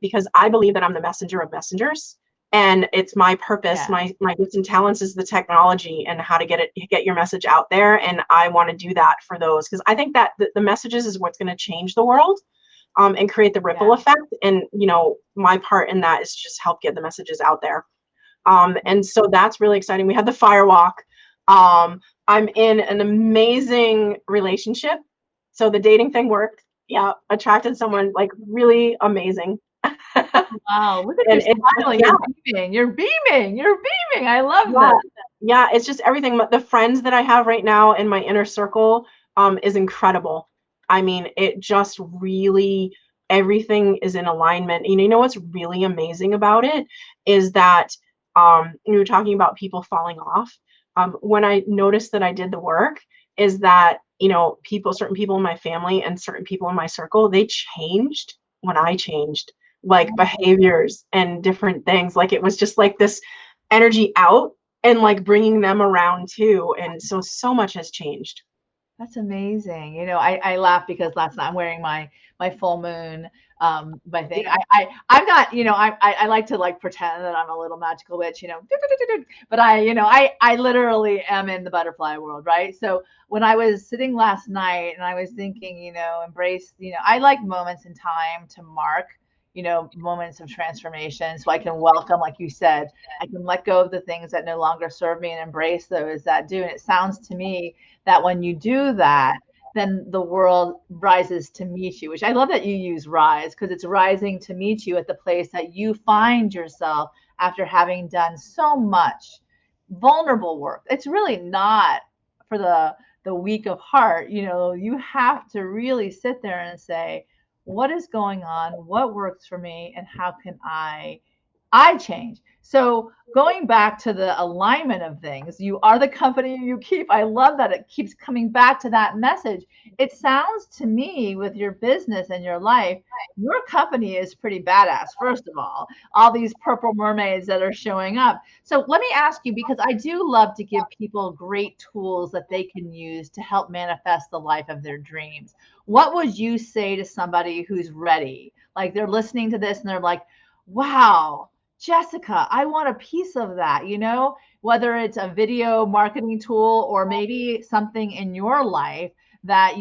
because I believe that I'm the messenger of messengers. And it's my purpose. Yeah. My gifts and talents is the technology and how to get your message out there. And I want to do that for those, because I think that the messages is what's going to change the world and create the ripple effect. And, my part in that is just help get the messages out there. And so that's really exciting. We had the firewalk. I'm in an amazing relationship. So the dating thing worked. Yeah. Attracted someone like really amazing. Wow, look at you smiling. You're beaming. I love that. Yeah, it's just everything. The friends that I have right now in my inner circle is incredible. I mean, it just really, everything is in alignment. You know what's really amazing about it is that you were talking about people falling off. When I noticed that I did the work, is that, certain people in my family and certain people in my circle, they changed when I changed, like behaviors and different things. Like it was just like this energy out and like bringing them around too. And so much has changed. That's amazing. I laugh because last night I'm wearing my full moon my thing. Yeah. I've got, I like to like pretend that I'm a little magical witch, but I literally am in the butterfly world, right? So when I was sitting last night and I was thinking, embrace, I like moments in time to mark, moments of transformation so I can welcome, like you said, I can let go of the things that no longer serve me and embrace those that do. And it sounds to me that when you do that, then the world rises to meet you, which I love that you use rise, because it's rising to meet you at the place that you find yourself after having done so much vulnerable work. It's really not for the weak of heart. You have to really sit there and say, what is going on? What works for me? And how can I change? So going back to the alignment of things, you are the company you keep. I love that it keeps coming back to that message. It sounds to me with your business and your life, your company is pretty badass, first of all these purple mermaids that are showing up. So let me ask you, because I do love to give people great tools that they can use to help manifest the life of their dreams. What would you say to somebody who's ready? Like they're listening to this and they're like, wow, Jessica, I want a piece of that, whether it's a video marketing tool or maybe something in your life that,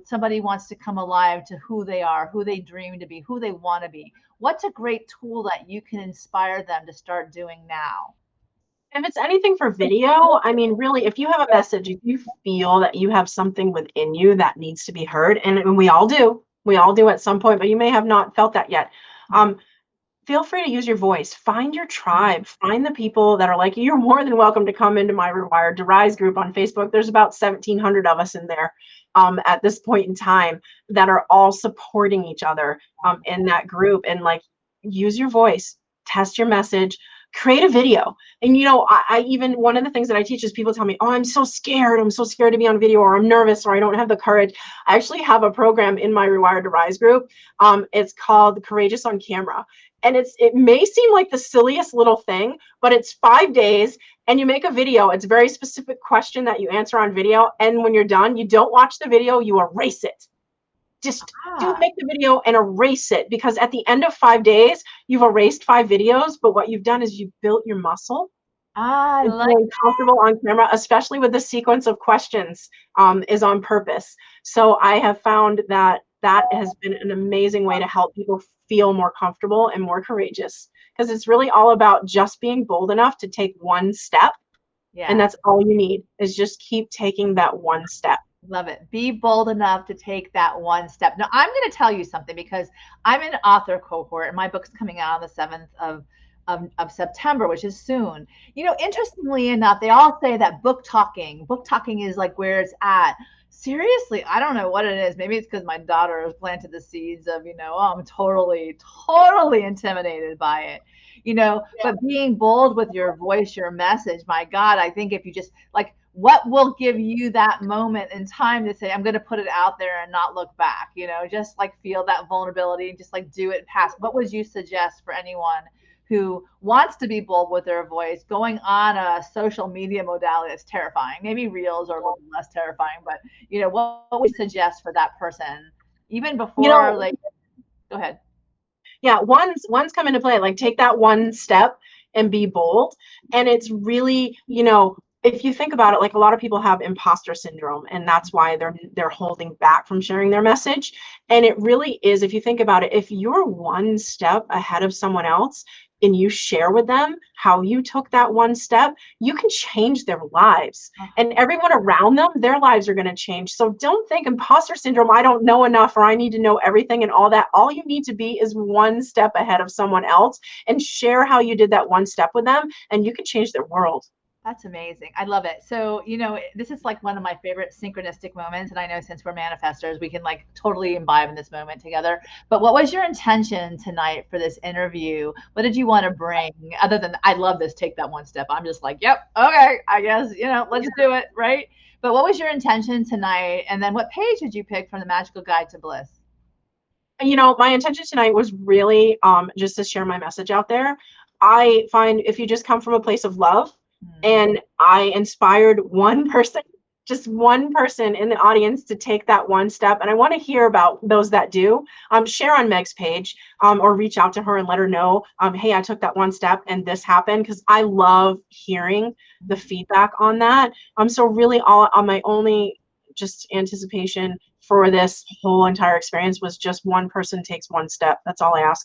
somebody wants to come alive to who they are, who they dream to be, who they want to be. What's a great tool that you can inspire them to start doing now? If it's anything for video, I mean, really, if you have a message, if you feel that you have something within you that needs to be heard, and we all do at some point, but you may have not felt that yet. Feel free to use your voice. Find your tribe. Find the people that are like you. You're more than welcome to come into my Rewired to Rise group on Facebook. There's about 1,700 of us in there at this point in time that are all supporting each other in that group. And like, use your voice, test your message, create a video. And I even, one of the things that I teach is people tell me, oh, I'm so scared. I'm so scared to be on video, or I'm nervous, or I don't have the courage. I actually have a program in my Rewired to Rise group. It's called Courageous on Camera. And it may seem like the silliest little thing, but it's 5 days and you make a video. It's a very specific question that you answer on video. And when you're done, you don't watch the video, you erase it. Just make the video and erase it, because at the end of 5 days, you've erased 5 videos, but what you've done is you've built your muscle. I And like feeling comfortable on camera, especially with the sequence of questions, is on purpose. So I have found that that has been an amazing way to help people feel more comfortable and more courageous, because it's really all about just being bold enough to take one step. And Yeah. that's all you need, is just keep taking that one step. Love it. Be bold enough to take that one step. Now, I'm going to tell you something, because I'm an author cohort and my book's coming out on the 7th of September, which is soon. Interestingly enough, they all say that book talking is like where it's at. Seriously, I don't know what it is. Maybe it's because my daughter has planted the seeds of, oh, I'm totally, totally intimidated by it. But being bold with your voice, your message, my God, I think if you just like, what will give you that moment in time to say, I'm going to put it out there and not look back, just like feel that vulnerability and just like do it past. What would you suggest for anyone who wants to be bold with their voice, going on a social media modality that's terrifying? Maybe reels are a little less terrifying, but what would you suggest for that person, even before like, go ahead. Yeah, one's come into play. Like, take that one step and be bold. And it's really, if you think about it, like a lot of people have imposter syndrome, and that's why they're holding back from sharing their message. And it really is, if you think about it, if you're one step ahead of someone else and you share with them how you took that one step, you can change their lives. And everyone around them, their lives are going to change. So don't think imposter syndrome, I don't know enough, or I need to know everything and all that. All you need to be is one step ahead of someone else and share how you did that one step with them, and you can change their world. That's amazing. I love it. So, this is like one of my favorite synchronistic moments. And I know since we're manifestors, we can like totally imbibe in this moment together. But what was your intention tonight for this interview? What did you want to bring other than I love this take that one step? I'm just like, yep, okay, I guess, let's do it. Right. But what was your intention tonight? And then what page did you pick from the Magical Guide to Bliss? My intention tonight was really just to share my message out there. I find if you just come from a place of love, and I inspired one person, just one person in the audience to take that one step. And I want to hear about those that do. Share on Meg's page, or reach out to her and let her know, hey, I took that one step and this happened, because I love hearing the feedback on that. So really all on my only just anticipation for this whole entire experience was just one person takes one step. That's all I ask.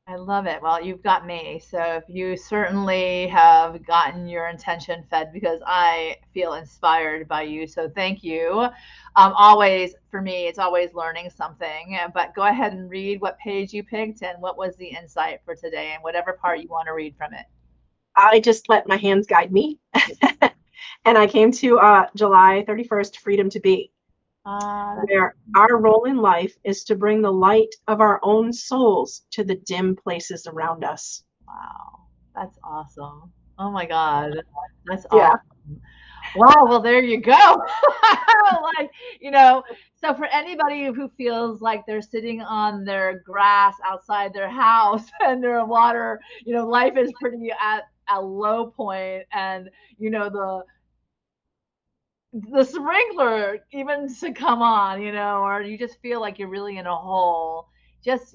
I love it. Well, you've got me. So you certainly have gotten your intention fed because I feel inspired by you. So thank you. Always, for me, it's always learning something. But go ahead and read what page you picked and what was the insight for today and whatever part you want to read from it. I just let my hands guide me. And I came to July 31st, Freedom to Be, where our role in life is to bring the light of our own souls to the dim places around us. Wow. That's awesome. Oh my God. That's Yeah. awesome. Wow, well, there you go. Like, so for anybody who feels like they're sitting on their grass outside their house and their water, life is pretty at a low point, and the sprinkler even to come on, or you just feel like you're really in a hole. Just,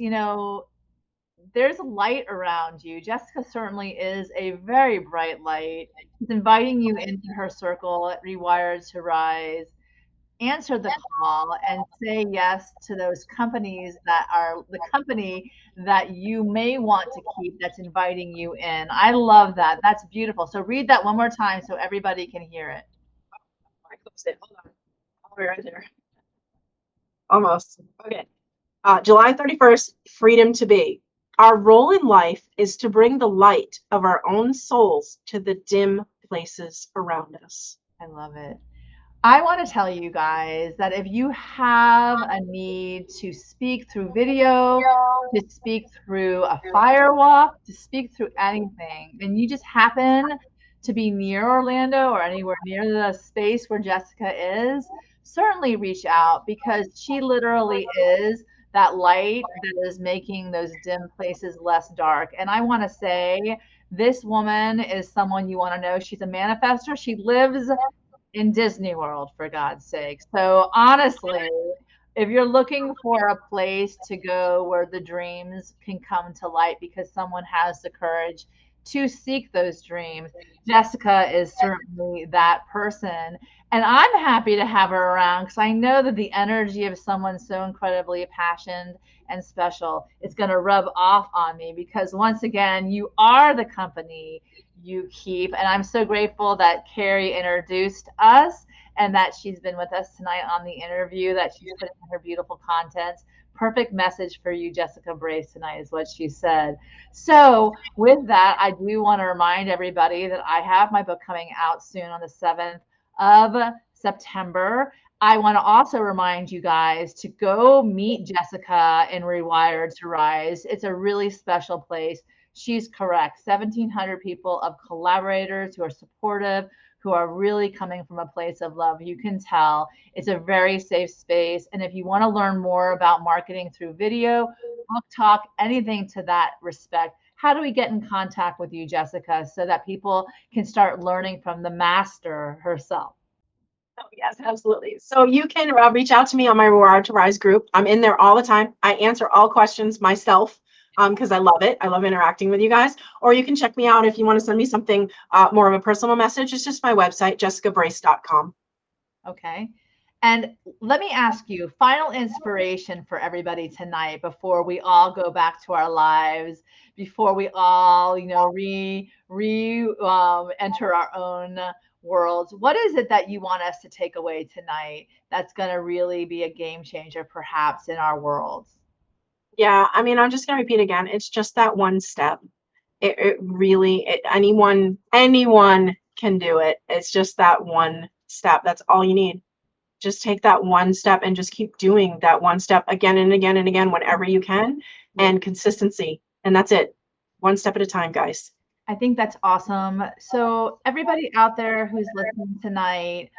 there's a light around you. Jessica certainly is a very bright light. She's inviting you into her circle at Rewired to Rise. Answer the call and say yes to those companies that are the company that you may want to keep that's inviting you in. I love that. That's beautiful. So read that one more time so everybody can hear it. I closed it. Hold on. I'll be right there. Almost. Okay. July 31st, Freedom to Be. Our role in life is to bring the light of our own souls to the dim places around us. I love it. I want to tell you guys that if you have a need to speak through video, to speak through a firewalk, to speak through anything, and you just happen to be near Orlando or anywhere near the space where Jessica is, certainly reach out because she literally is that light that is making those dim places less dark. And I want to say, this woman is someone you want to know. She's a manifestor. She lives in Disney World, for God's sake. So honestly, if you're looking for a place to go where the dreams can come to light because someone has the courage to seek those dreams, Jessica is certainly that person. And I'm happy to have her around because I know that the energy of someone so incredibly passionate and special is going to rub off on me because once again, you are the company you keep. And I'm so grateful that Carrie introduced us and that she's been with us tonight on the interview, that she's putting in her beautiful content. Perfect message for you, Jessica Brace, tonight is what she said. So with that, I do want to remind everybody that I have my book coming out soon on the 7th of September. I want to also remind you guys to go meet Jessica in Rewired to Rise. It's a really special place. She's correct. 1,700 people of collaborators who are supportive, who are really coming from a place of love. You can tell it's a very safe space. And if you want to learn more about marketing through video, book talk, anything to that respect, how do we get in contact with you, Jessica, so that people can start learning from the master herself? Oh, yes, absolutely. So you can reach out to me on my Rewired to Rise group. I'm in there all the time. I answer all questions myself because I love it. I love interacting with you guys. Or you can check me out if you want to send me something more of a personal message. It's just my website, jessicabrace.com. Okay. And let me ask you, final inspiration for everybody tonight before we all go back to our lives, before we all, enter our own worlds. What is it that you want us to take away tonight that's going to really be a game changer, perhaps, in our worlds? Yeah, I mean, I'm just going to repeat again. It's just that one step. It really, anyone can do it. It's just that one step. That's all you need. Just take that one step and just keep doing that one step again and again and again whenever you can, and consistency. And that's it. One step at a time, guys. I think that's awesome. So everybody out there who's listening tonight,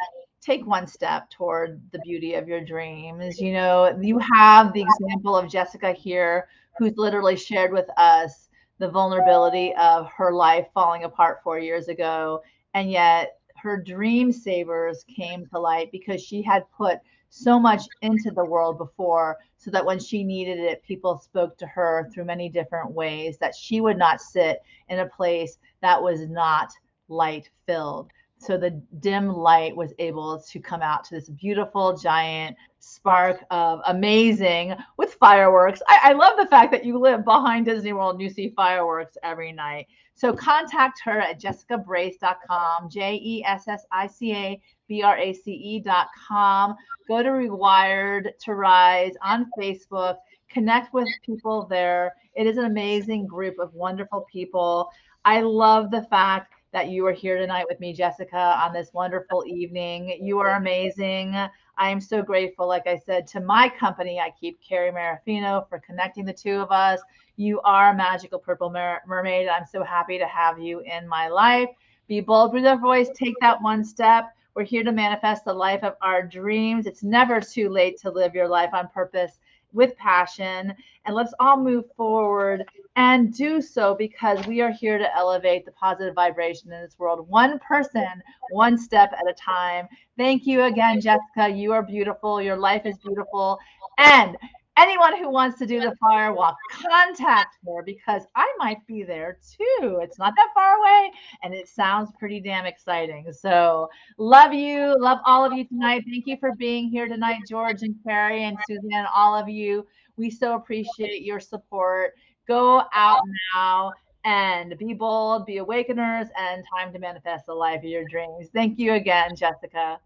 take one step toward the beauty of your dreams. You know, you have the example of Jessica here, who's literally shared with us the vulnerability of her life falling apart 4 years ago. And yet her dream savers came to light because she had put so much into the world before, so that when she needed it, people spoke to her through many different ways, that she would not sit in a place that was not light filled. So the dim light was able to come out to this beautiful giant spark of amazing with fireworks. I love the fact that you live behind Disney World and you see fireworks every night. So contact her at jessicabrace.com, JESSICABRACE.com. Go to Rewired to Rise on Facebook. Connect with people there. It is an amazing group of wonderful people. I love the fact that you are here tonight with me, Jessica, on this wonderful evening. You are amazing. I am so grateful, like I said, to my company. I keep Carrie Marafino for connecting the two of us. You are a magical purple mermaid. I'm so happy to have you in my life. Be bold with your voice. Take that one step. We're here to manifest the life of our dreams. It's never too late to live your life on purpose with passion. And let's all move forward and do so, because we are here to elevate the positive vibration in this world, one person, one step at a time. Thank you again, Jessica. You are beautiful. Your life is beautiful. And anyone who wants to do the firewalk, contact her, because I might be there too. It's not that far away and it sounds pretty damn exciting. So love you. Love all of you tonight. Thank you for being here tonight, George and Carrie and Suzanne, all of you. We so appreciate your support. Go out now and be bold, be awakeners, and time to manifest the life of your dreams. Thank you again, Jessica.